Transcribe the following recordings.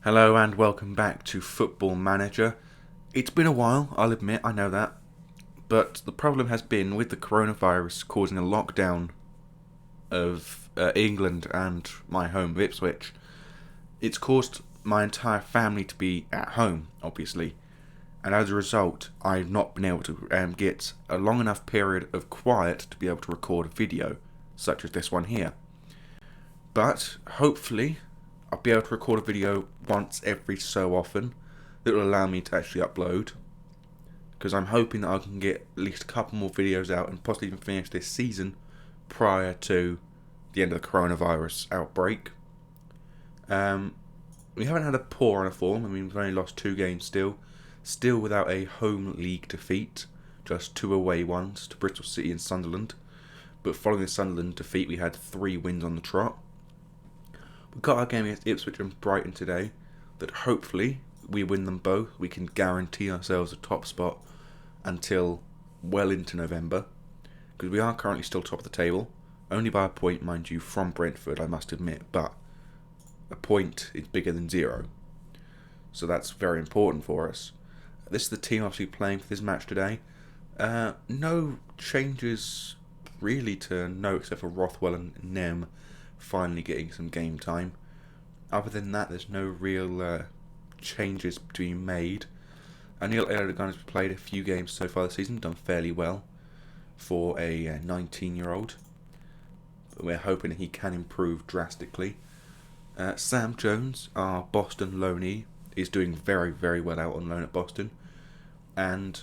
Hello and welcome back to Football Manager. It's been a while, I'll admit, I know that. But the problem has been with the coronavirus causing a lockdown of England and my home of Ipswich. It's caused my entire family to be at home, obviously. And as a result, I've not been able to get a long enough period of quiet to be able to record a video, such as this one here. But hopefully I'll be able to record a video once every so often that will allow me to actually upload, because I'm hoping that I can get at least a couple more videos out and possibly even finish this season prior to the end of the coronavirus outbreak. We haven't had a poor run of form. I mean, we've only lost 2 games still without a home league defeat, just 2 away ones to Bristol City and Sunderland. But following the Sunderland defeat, we had 3 wins on the trot. We've got our game against Ipswich and Brighton today, that hopefully we win them both. We can guarantee ourselves a top spot until well into November, because we are currently still top of the table, only by a point, mind you, from Brentford, I must admit, but a point is bigger than 0, so that's very important for us. This is the team obviously playing for this match today. No changes really to note except for Rothwell and Nem finally getting some game time. Other than that, there's no real changes to be made. Neil Erdogan has played a few games so far this season, done fairly well for a 19-year-old. We're hoping he can improve drastically. Sam Jones, our Boston loanee, is doing very, very well out on loan at Boston, and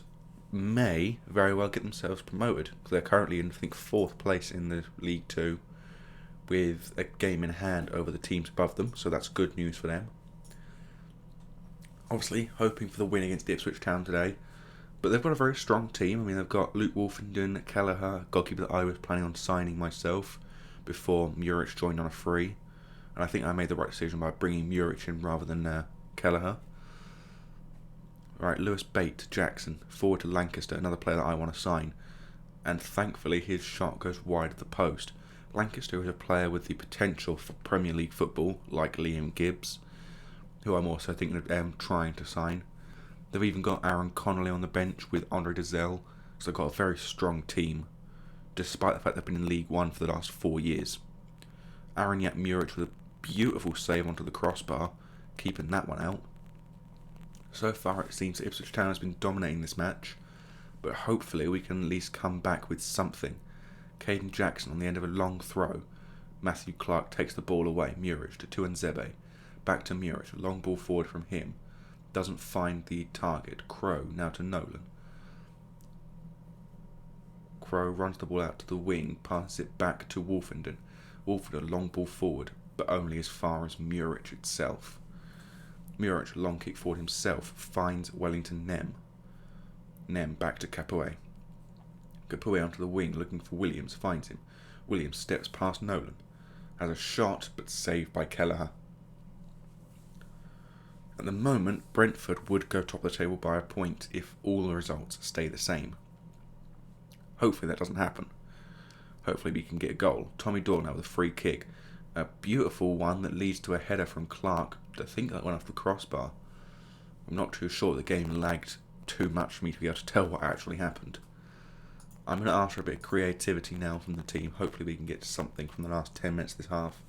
may very well get themselves promoted, because they're currently in, I think, 4th place in the League 2, with a game in hand over the teams above them, so that's good news for them. Obviously, hoping for the win against Ipswich Town today, but they've got a very strong team. I mean, they've got Luke Wolfenden, Kelleher, goalkeeper that I was planning on signing myself before Muric joined on a free, and I think I made the right decision by bringing Muric in rather than Kelleher. Right, Lewis Bate, Jackson, forward to Lancaster, another player that I want to sign, and thankfully his shot goes wide of the post. Lancaster is a player with the potential for Premier League football, like Liam Gibbs, who I'm also thinking of trying to sign. They've even got Aaron Connolly on the bench with Andre Dezelle, so they've got a very strong team, despite the fact they've been in League 1 for the last 4 years. Aaron Muric with a beautiful save onto the crossbar, keeping that one out. So far it seems that Ipswich Town has been dominating this match, but hopefully we can at least come back with something. Caden Jackson on the end of a long throw. Matthew Clark takes the ball away. Muric to Tuanzebe. Back to Muric. A long ball forward from him. Doesn't find the target. Crow now to Nolan. Crow runs the ball out to the wing. Passes it back to Wolfenden. Wolfenden, long ball forward, but only as far as Muric itself. Muric, long kick forward himself. Finds Wellington Nem. Nem back to Capoue. Capoue onto the wing, looking for Williams, finds him. Williams steps past Nolan. Has a shot, but saved by Kelleher. At the moment, Brentford would go top of the table by a point if all the results stay the same. Hopefully that doesn't happen. Hopefully we can get a goal. Tommy Doyle now with a free kick. A beautiful one that leads to a header from Clark. I think that went off the crossbar. I'm not too sure. The game lagged too much for me to be able to tell what actually happened. I'm going to ask for a bit of creativity now from the team. Hopefully we can get something from the last 10 minutes of this half.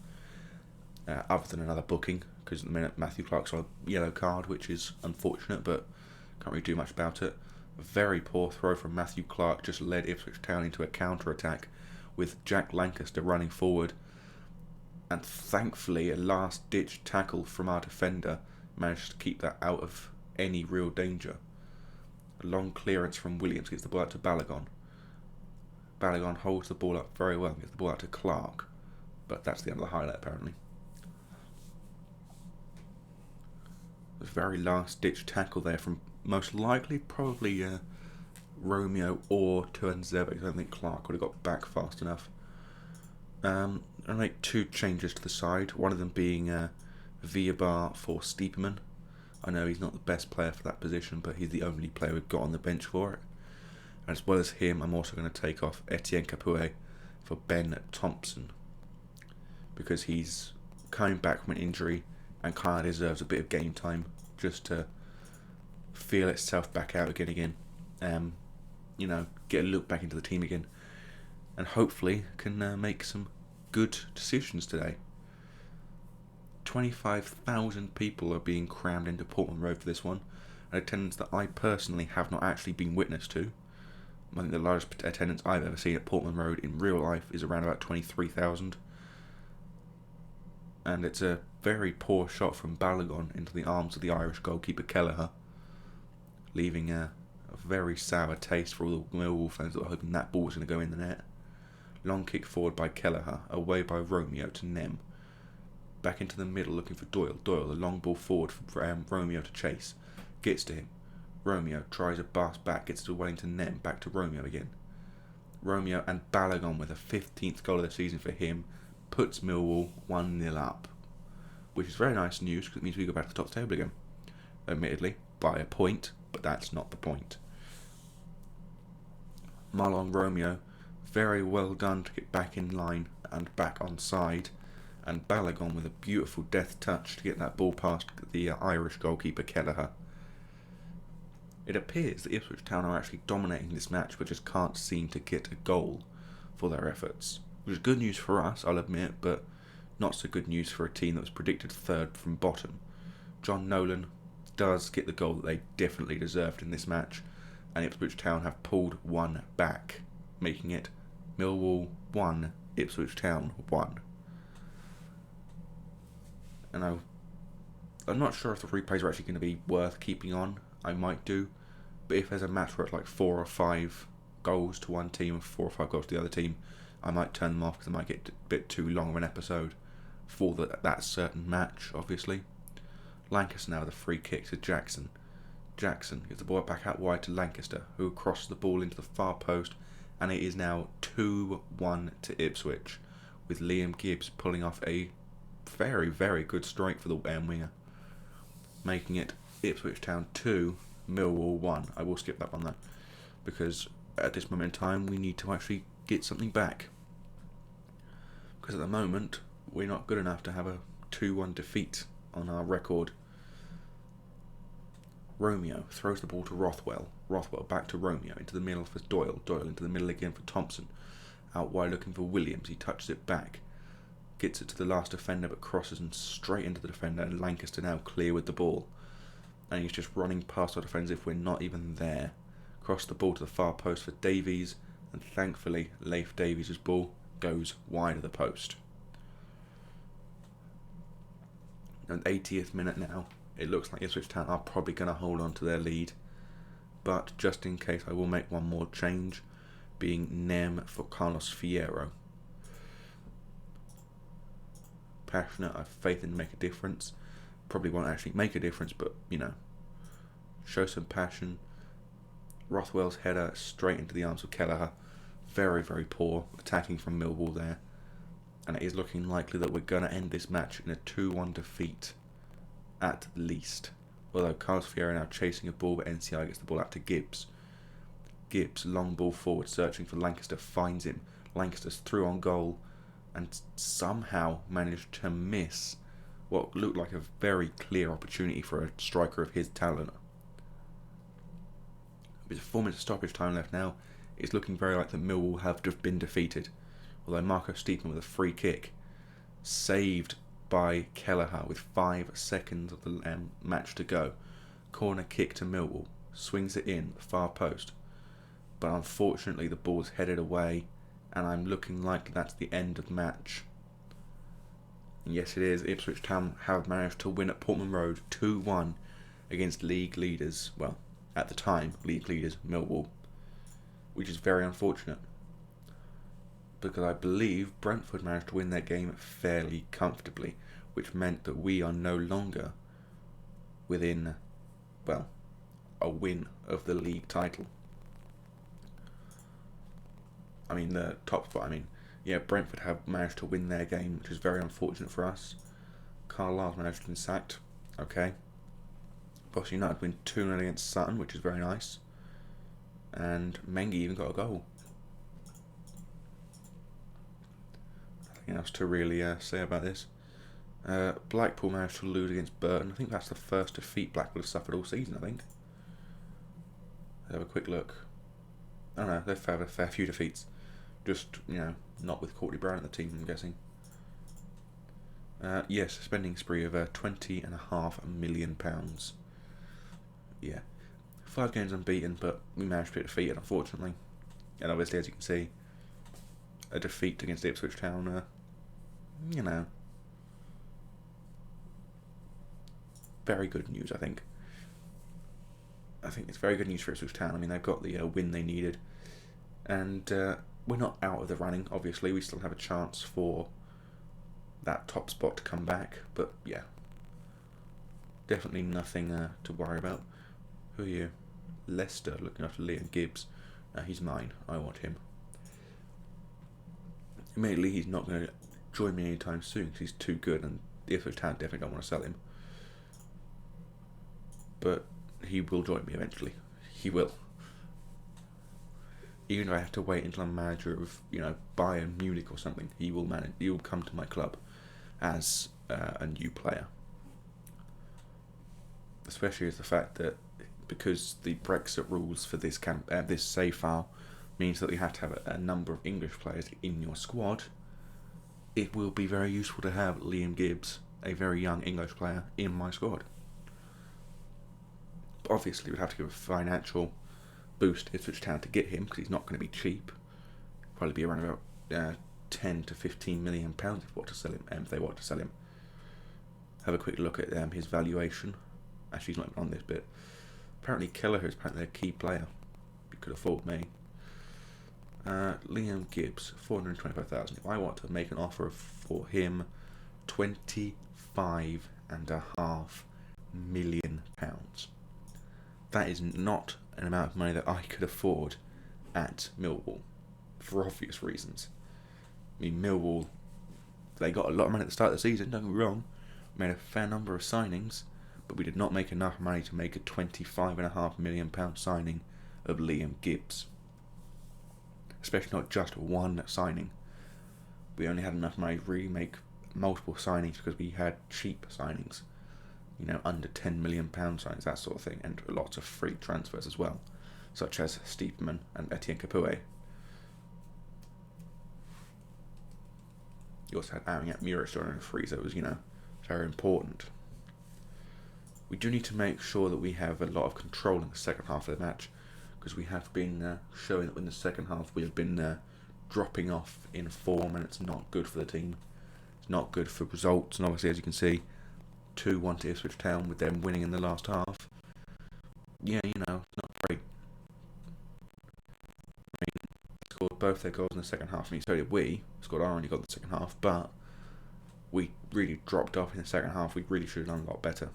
Other than another booking, because at the minute Matthew Clark's on a yellow card, which is unfortunate, but can't really do much about it. A very poor throw from Matthew Clark just led Ipswich Town into a counter-attack with Jack Lancaster running forward. And thankfully a last-ditch tackle from our defender managed to keep that out of any real danger. A long clearance from Williams gets the ball out to Balogun. Balogun holds the ball up very well and gets the ball out to Clark. But that's the end of the highlight, apparently. A very last-ditch tackle there from most likely probably Romeo or Tuanzebe. I don't think Clark would have got back fast enough. I'll make 2 changes to the side. One of them being Viabar for Stiepermann. I know he's not the best player for that position, but he's the only player we've got on the bench for it. As well as him, I'm also going to take off Etienne Capoue for Ben Thompson, because he's coming back from an injury and kind of deserves a bit of game time just to feel itself back out again. Get a look back into the team again, and hopefully can make some good decisions today. 25,000 people are being crammed into Portman Road for this one, an attendance that I personally have not actually been witness to. I think the largest attendance I've ever seen at Portman Road in real life is around about 23,000. And it's a very poor shot from Balogun into the arms of the Irish goalkeeper Kelleher, leaving a very sour taste for all the Millwall fans that were hoping that ball was going to go in the net. Long kick forward by Kelleher, away by Romeo to Nem. Back into the middle looking for Doyle. Doyle, the long ball forward for Romeo to chase. Gets to him. Romeo tries a pass back, gets to Wellington Nem, back to Romeo again. Romeo and Balogun with a 15th goal of the season for him puts Millwall 1-0 up, which is very nice news because it means we go back to the top table again. Admittedly, by a point, but that's not the point. Marlon Romeo, very well done to get back in line and back on side, and Balogun with a beautiful death touch to get that ball past the Irish goalkeeper Kelleher. It appears that Ipswich Town are actually dominating this match but just can't seem to get a goal for their efforts, which is good news for us, I'll admit, but not so good news for a team that was predicted third from bottom. John Nolan does get the goal that they definitely deserved in this match, and Ipswich Town have pulled one back, making it Millwall 1, Ipswich Town 1. And I'm not sure if the replays are actually going to be worth keeping on. I might do, but if there's a match where it's like 4 or 5 goals to one team and 4 or 5 goals to the other team, I might turn them off because it might get a bit too long of an episode for that certain match, obviously. Lancaster now with a free kick to Jackson. Jackson gets the ball back out wide to Lancaster, who crosses the ball into the far post, and it is now 2-1 to Ipswich, with Liam Gibbs pulling off a very, very good strike for the winger, making it Ipswich Town 2, Millwall 1. I will skip that one though, because at this moment in time we need to actually get something back, because at the moment we're not good enough to have a 2-1 defeat on our record. Romeo throws the ball to Rothwell. Rothwell back to Romeo, into the middle for Doyle. Doyle into the middle again for Thompson. Out wide looking for Williams. He touches it back. Gets it to the last defender but crosses and straight into the defender, and Lancaster now clear with the ball. And he's just running past our defenders if we're not even there. Cross the ball to the far post for Davies, and thankfully Leif Davies' ball goes wide of the post. And 80th minute now. It looks like Ipswich Town are probably going to hold on to their lead, but just in case I will make one more change, being Nem for Carlos Fierro. Passionate, I have faith in make a difference. Probably won't actually make a difference, but show some passion. Rothwell's header straight into the arms of Kelleher. Very, very poor attacking from Millwall there, and it is looking likely that we're going to end this match in a 2-1 defeat at least. Although Carlos Fierro now chasing a ball, but NCI gets the ball out to Gibbs. Gibbs, long ball forward, searching for Lancaster, finds him. Lancaster's through on goal and somehow managed to miss what looked like a very clear opportunity for a striker of his talent. With 4 minutes of stoppage time left now, it's looking very like the Millwall have been defeated. Although Marco Steepman with a free kick, saved by Kelleher with 5 seconds of the match to go. Corner kick to Millwall, swings it in, the far post. But unfortunately the ball's headed away, and I'm looking like that's the end of the match. And yes, it is. Ipswich Town have managed to win at Portman Road 2-1 against league leaders, well, at the time, league leaders Millwall, which is very unfortunate, because I believe Brentford managed to win their game fairly comfortably, which meant that we are no longer within, well, a win of the league title. I mean, the top spot, Brentford have managed to win their game, which is very unfortunate for us. Carlisle's managed to be sacked, okay. Boston United win 2-0 against Sutton, which is very nice. And Mengi even got a goal. Nothing else to really say about this. Blackpool managed to lose against Burton. I think that's the first defeat Blackpool have suffered all season, I think. Let's have a quick look. I don't know, they've had a fair few defeats. Just, not with Courtney Brown in the team, I'm guessing. Yes, spending spree of £20.5 million. Yeah. 5 games unbeaten, but we managed to get defeated, unfortunately. And obviously, as you can see, a defeat against Ipswich Town, very good news, I think. I think it's very good news for Ipswich Town. I mean, they've got the win they needed. And we're not out of the running, obviously. We still have a chance for that top spot to come back. But, yeah. Definitely nothing to worry about. Who are you? Leicester, looking after Liam Gibbs. He's mine. I want him. Admittedly, he's not going to join me anytime soon because he's too good, and the Ipswich Town definitely don't want to sell him. But he will join me eventually. He will. Even if I have to wait until I'm manager of, Bayern Munich or something, he will manage. He will come to my club as a new player. Especially as the fact that because the Brexit rules for this this save file means that you have to have a number of English players in your squad, it will be very useful to have Liam Gibbs, a very young English player, in my squad. But obviously, we'd have to give a financial boost to Ipswich Town to get him because he's not going to be cheap. Probably be around about 10 to 15 million pounds if they want to sell him. Have a quick look at his valuation. Actually, he's not even on this bit. Apparently, Kelleher is apparently a key player. You could afford me. Liam Gibbs, 425,000. If I want to make an offer for him, £25.5 million. That is not an amount of money that I could afford at Millwall, for obvious reasons. I mean, Millwall, they got a lot of money at the start of the season, don't get me wrong. Made a fair number of signings, but we did not make enough money to make a £25.5 million signing of Liam Gibbs. Especially not just one signing. We only had enough money to really make multiple signings because we had cheap signings. Under £10 million signings, that sort of thing, and lots of free transfers as well, such as Stiepermann and Etienne Capoue. You also had Aaron Muric on a free, so it was, very important. We do need to make sure that we have a lot of control in the second half of the match, because we have been showing that in the second half we have been dropping off in form, and it's not good for the team. It's not good for results, and obviously, as you can see, 2-1 to Ipswich Town with them winning in the last half. Yeah, not great. I mean, scored both their goals in the second half. I mean, so did we. Scored our only goal in the second half, but we really dropped off in the second half. We really should have done a lot better.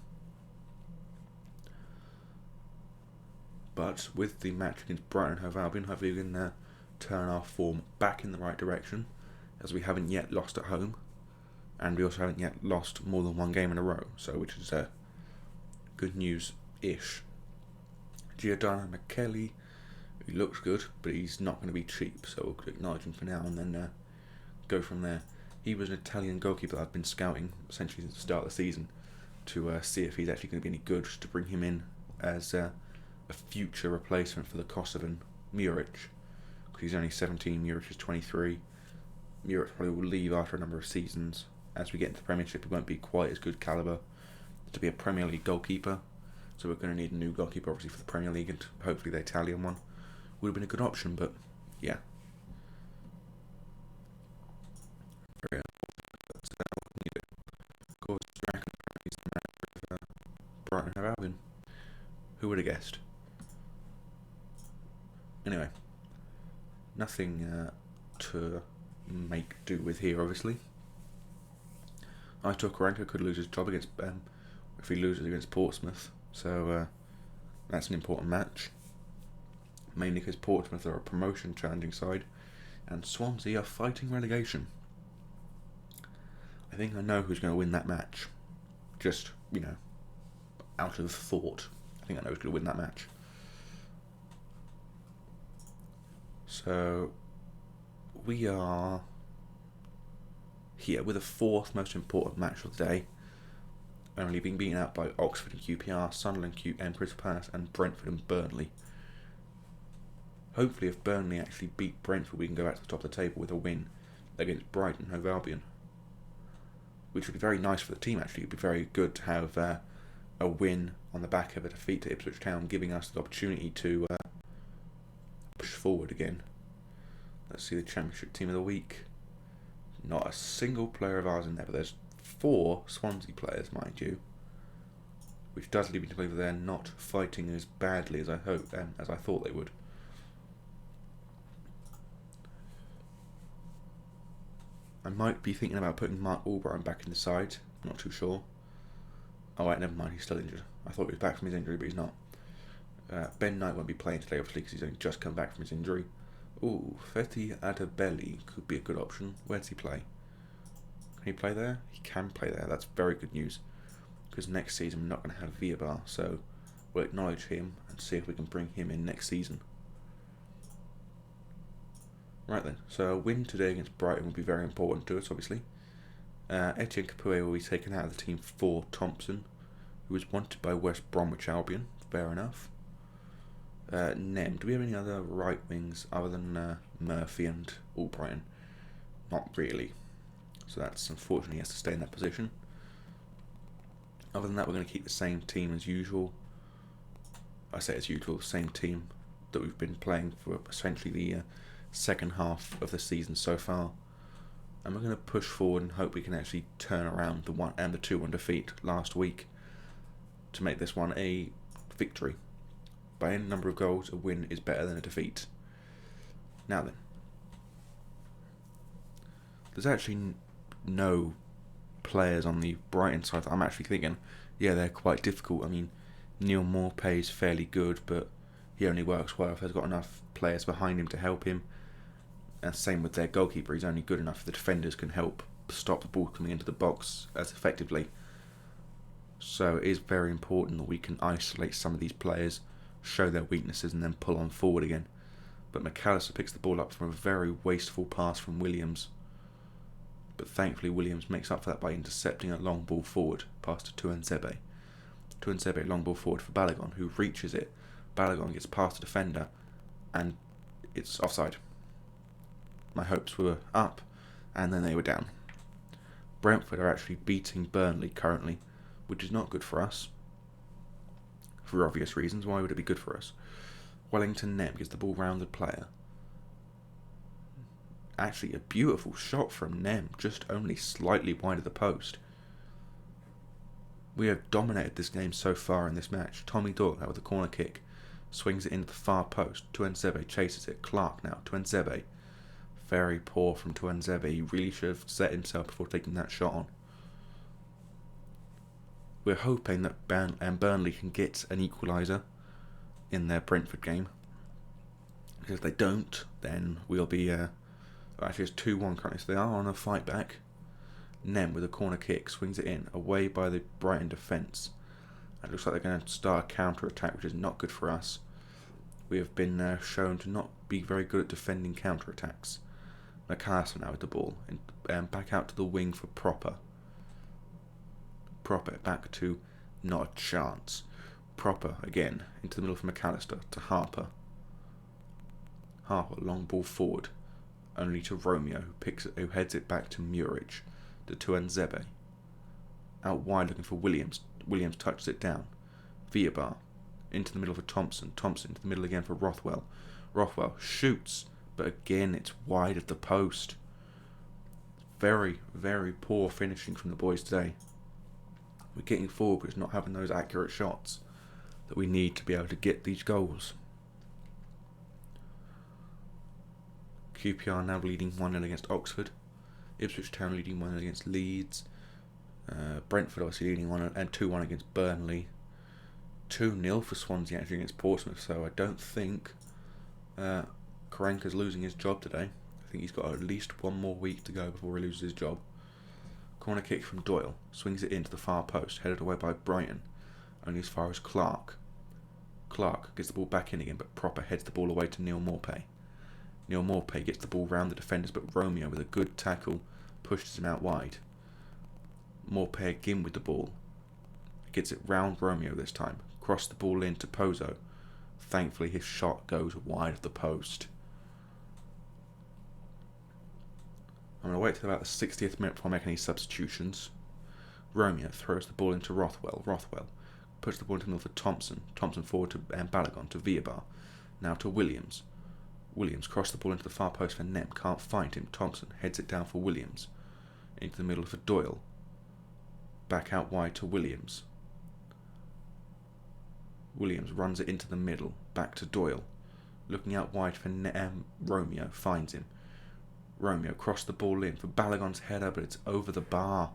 But with the match against Brighton and Hove Albion, hopefully we can turn our form back in the right direction, as we haven't yet lost at home. And we also haven't yet lost more than one game in a row, so which is good news-ish. Giordano McKelly, he looks good, but he's not going to be cheap, so we'll acknowledge him for now and then go from there. He was an Italian goalkeeper that I've been scouting essentially since the start of the season to see if he's actually going to be any good, to bring him in as a future replacement for the Kosovan Muric, because he's only 17, Muric is 23. Muric probably will leave after a number of seasons. As we get into the Premiership, it won't be quite as good calibre to be a Premier League goalkeeper. So we're going to need a new goalkeeper, obviously, for the Premier League, and hopefully the Italian one would have been a good option, but yeah. Very that's what we need. Of course, he's the manager of Brighton and Hove Albion. Who would have guessed? Anyway, nothing to make do with here, obviously. Aitor Karanka could lose his job against if he loses against Portsmouth, so that's an important match. Mainly because Portsmouth are a promotion challenging side, and Swansea are fighting relegation. I think I know who's going to win that match. Just, out of thought. I think I know who's going to win that match. So, we are here with the fourth most important match of the day, only being beaten out by Oxford and QPR, Sunderland and Crystal Palace, and Brentford and Burnley. Hopefully, if Burnley actually beat Brentford, we can go back to the top of the table with a win against Brighton, Hove Albion, which would be very nice for the team. Actually, it'd be very good to have a win on the back of a defeat to Ipswich Town, giving us the opportunity to push forward again. Let's see the Championship Team of the Week. Not a single player of ours in there, but there's 4 Swansea players, mind you, which does lead me to believe that they're not fighting as badly as I thought they would. I might be thinking about putting Mark Albright back in the side. Not too sure. Oh wait, never mind. He's still injured. I thought he was back from his injury, but he's not. Ben Knight won't be playing today, obviously, because he's only just come back from his injury. Ooh, Feti Adebelli could be a good option. Where does he play? Can he play there? He can play there. That's very good news, because next season we're not going to have Viabar, so we'll acknowledge him and see if we can bring him in next season. Right then, so a win today against Brighton will be very important to us, obviously. Etienne Capoue will be taken out of the team for Thompson, who was wanted by West Bromwich Albion. Fair enough. Nem, do we have any other right wings other than Murphy and Albrighton? Not really. So that's unfortunately he has to stay in that position. Other than that, we're going to keep the same team as usual. I say as usual, the same team that we've been playing for essentially the second half of the season so far. And we're going to push forward and hope we can actually turn around the 2-1 defeat last week to make this one a victory. By any number of goals, a win is better than a defeat. Now then, there's actually no players on the Brighton side that I'm actually thinking, yeah, they're quite difficult. I mean, Neil Maupay is fairly good, but he only works well if he's got enough players behind him to help him. And same with their goalkeeper, he's only good enough if the defenders can help stop the ball coming into the box as effectively. So it is very important that we can isolate some of these players, show their weaknesses, and then pull on forward again. But McAllister picks the ball up from a very wasteful pass from Williams. But thankfully Williams makes up for that by intercepting a long ball forward, pass to Tuanzebe. Tuanzebe, long ball forward for Balogun, who reaches it. Balogun gets past the defender, and it's offside. My hopes were up, and then they were down. Brentford are actually beating Burnley currently, which is not good for us. For obvious reasons, why would it be good for us? Wellington Nem gets the ball round the player. Actually, a beautiful shot from Nem, just only slightly wide of the post. We have dominated this game so far in this match. Tommy Doyle out with a corner kick, swings it into the far post. Tuanzebe chases it. Clark now. Tuanzebe. Very poor from Tuanzebe. He really should have set himself before taking that shot on. We're hoping that Burnley can get an equaliser in their Brentford game. Because if they don't, then we'll be... actually, it's 2-1 currently, so they are on a fight back. Nem with a corner kick swings it in, away by the Brighton defence. It looks like they're going to start a counter-attack, which is not good for us. We have been shown to not be very good at defending counter-attacks. McAllister now with the ball, and back out to the wing for Proper. Proper back to not a chance. Proper again into the middle for McAllister to Harper. Harper long ball forward, only to Romeo who heads it back to Muric, to Tuanzebe. Out wide looking for Williams. Williams touches it down. Viabar into the middle for Thompson. Thompson into the middle again for Rothwell. Rothwell shoots, but again it's wide of the post. Very, very poor finishing from the boys today. We're getting forward, but it's not having those accurate shots that we need to be able to get these goals. QPR now leading 1-0 against Oxford. Ipswich Town leading 1-0 against Leeds. Brentford obviously leading 1-0 and 2-1 against Burnley. 2-0 for Swansea actually against Portsmouth, so I don't think Karanka's losing his job today. I think he's got at least one more week to go before he loses his job. Corner kick from Doyle, swings it into the far post, headed away by Brighton, only as far as Clark. Clark gets the ball back in again, but Proper heads the ball away to Neil Maupay. Neil Maupay gets the ball round the defenders, but Romeo with a good tackle pushes him out wide. Morpay again with the ball. Gets it round Romeo this time. Cross the ball into Pozo. Thankfully his shot goes wide of the post. I'm going to wait till about the 60th minute before I make any substitutions. Romeo throws the ball into Rothwell. Rothwell puts the ball into the middle for Thompson. Thompson forward to Balogun, to Villabar. Now to Williams. Williams crossed the ball into the far post for Nem. Can't find him. Thompson heads it down for Williams. Into the middle for Doyle. Back out wide to Williams. Williams runs it into the middle. Back to Doyle. Looking out wide for Romeo. Finds him. Romeo crossed the ball in for Balogun's header, but it's over the bar.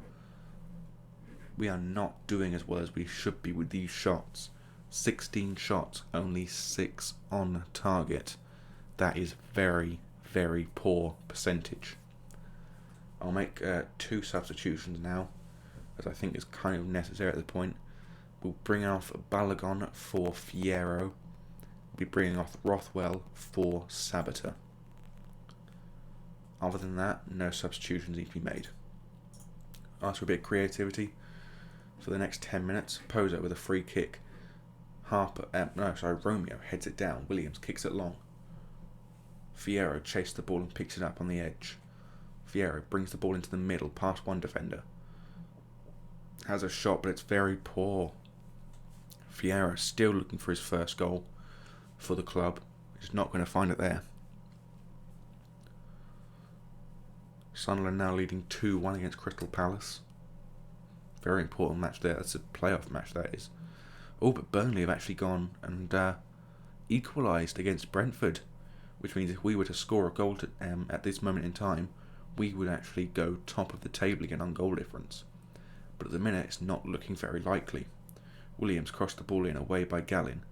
We are not doing as well as we should be with these shots. 16 shots, only 6 on target. That is very, very poor percentage. I'll make 2 substitutions now, as I think is kind of necessary at the point. We'll bring off Balogun for Fierro. We'll be bringing off Rothwell for Sabater. Other than that, no substitutions need to be made. Ask for a bit of creativity for the next 10 minutes. Pozo with a free kick. Romeo heads it down. Williams kicks it long. Fierro chases the ball and picks it up on the edge. Fierro brings the ball into the middle, past one defender. Has a shot, but it's very poor. Fierro still looking for his first goal for the club. He's not going to find it there. Sunderland now leading 2-1 against Crystal Palace. Very important match there. That's a playoff match, that is. Oh, but Burnley have actually gone and equalised against Brentford, which means if we were to score a goal at this moment in time, we would actually go top of the table again on goal difference. But at the minute, it's not looking very likely. Williams crossed the ball in away by Gallin.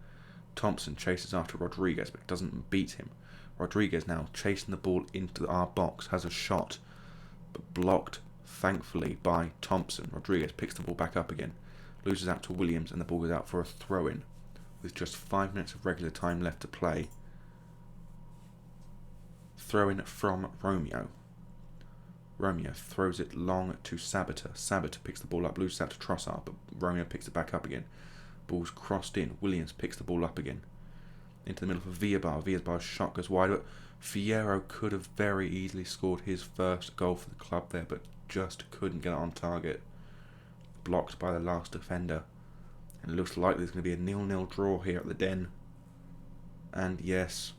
Thompson chases after Rodriguez, but doesn't beat him. Rodriguez now chasing the ball into our box, has a shot, but blocked, thankfully, by Thompson. Rodriguez picks the ball back up again, loses out to Williams, and the ball goes out for a throw-in. With just 5 minutes of regular time left to play. Throw-in from Romeo. Romeo throws it long to Sabater. Sabater picks the ball up, loses out to Trossard, but Romeo picks it back up again. Ball's crossed in. Williams picks the ball up again. Into the middle for Villabar. Villabar's shot goes wide, but Fierro could have very easily scored his first goal for the club there, but just couldn't get it on target. Blocked by the last defender. And it looks like there's going to be a 0-0 draw here at the Den. And yes,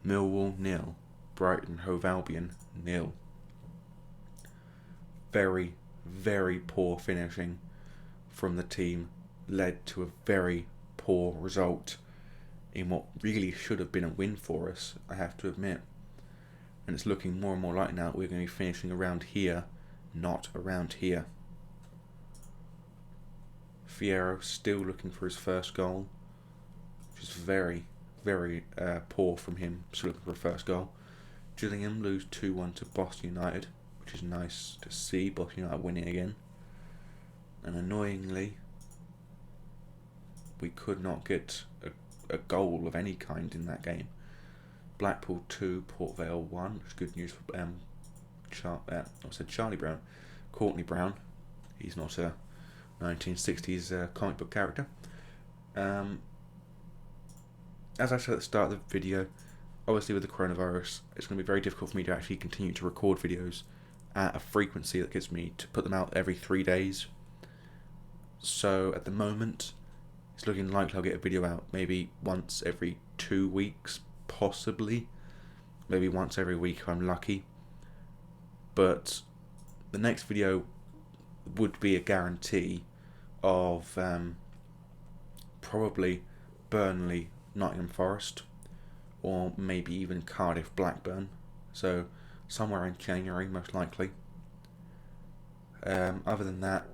Millwall 0, Brighton Hove Albion 0. Very, very poor finishing from the team led to a very poor result in what really should have been a win for us, I have to admit. And it's looking more and more likely now that we're going to be finishing around here, not around here. Fierro still looking for his first goal, which is very, very poor from him, still looking for a first goal. Gillingham lose 2-1 to Boston United, which is nice to see, Boston United winning again. And annoyingly, we could not get a goal of any kind in that game. Blackpool 2, Port Vale 1, which is good news for Charlie Brown. Courtney Brown, he's not a 1960s comic book character. As I said at the start of the video, obviously with the coronavirus, it's going to be very difficult for me to actually continue to record videos at a frequency that gets me to put them out every 3 days. So at the moment, it's looking likely I'll get a video out maybe once every 2 weeks, possibly. Maybe once every week if I'm lucky. But the next video would be a guarantee of probably Burnley, Nottingham Forest, or maybe even Cardiff, Blackburn. So somewhere in January, most likely. Other than that,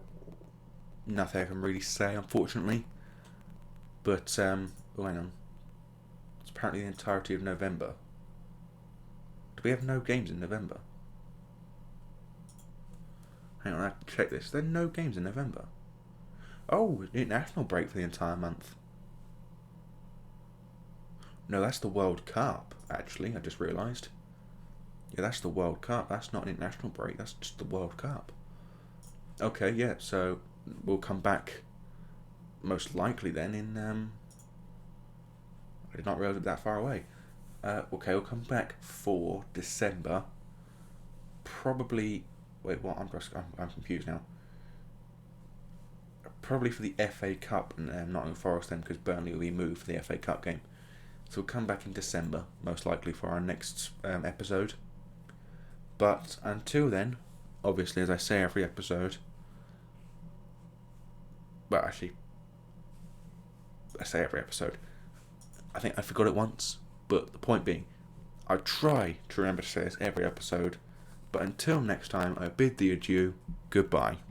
nothing I can really say, unfortunately. But, hang on. It's apparently the entirety of November. Do we have no games in November? Hang on, I have to check this. There are no games in November. Oh, international break for the entire month. No, that's the World Cup, actually, I just realised. Yeah, that's the World Cup. That's not an international break. That's just the World Cup. Okay, yeah. So we'll come back most likely then in. I did not realise it that far away. Okay, we'll come back for December. Probably. Wait, what? I'm confused now. Probably for the FA Cup and Nottingham Forest then, because Burnley will be moved for the FA Cup game. So we'll come back in December, most likely, for our next episode. But until then, obviously, as I say every episode, well, actually, I say every episode. I think I forgot it once, but the point being, I try to remember to say this every episode. But until next time, I bid thee adieu. Goodbye.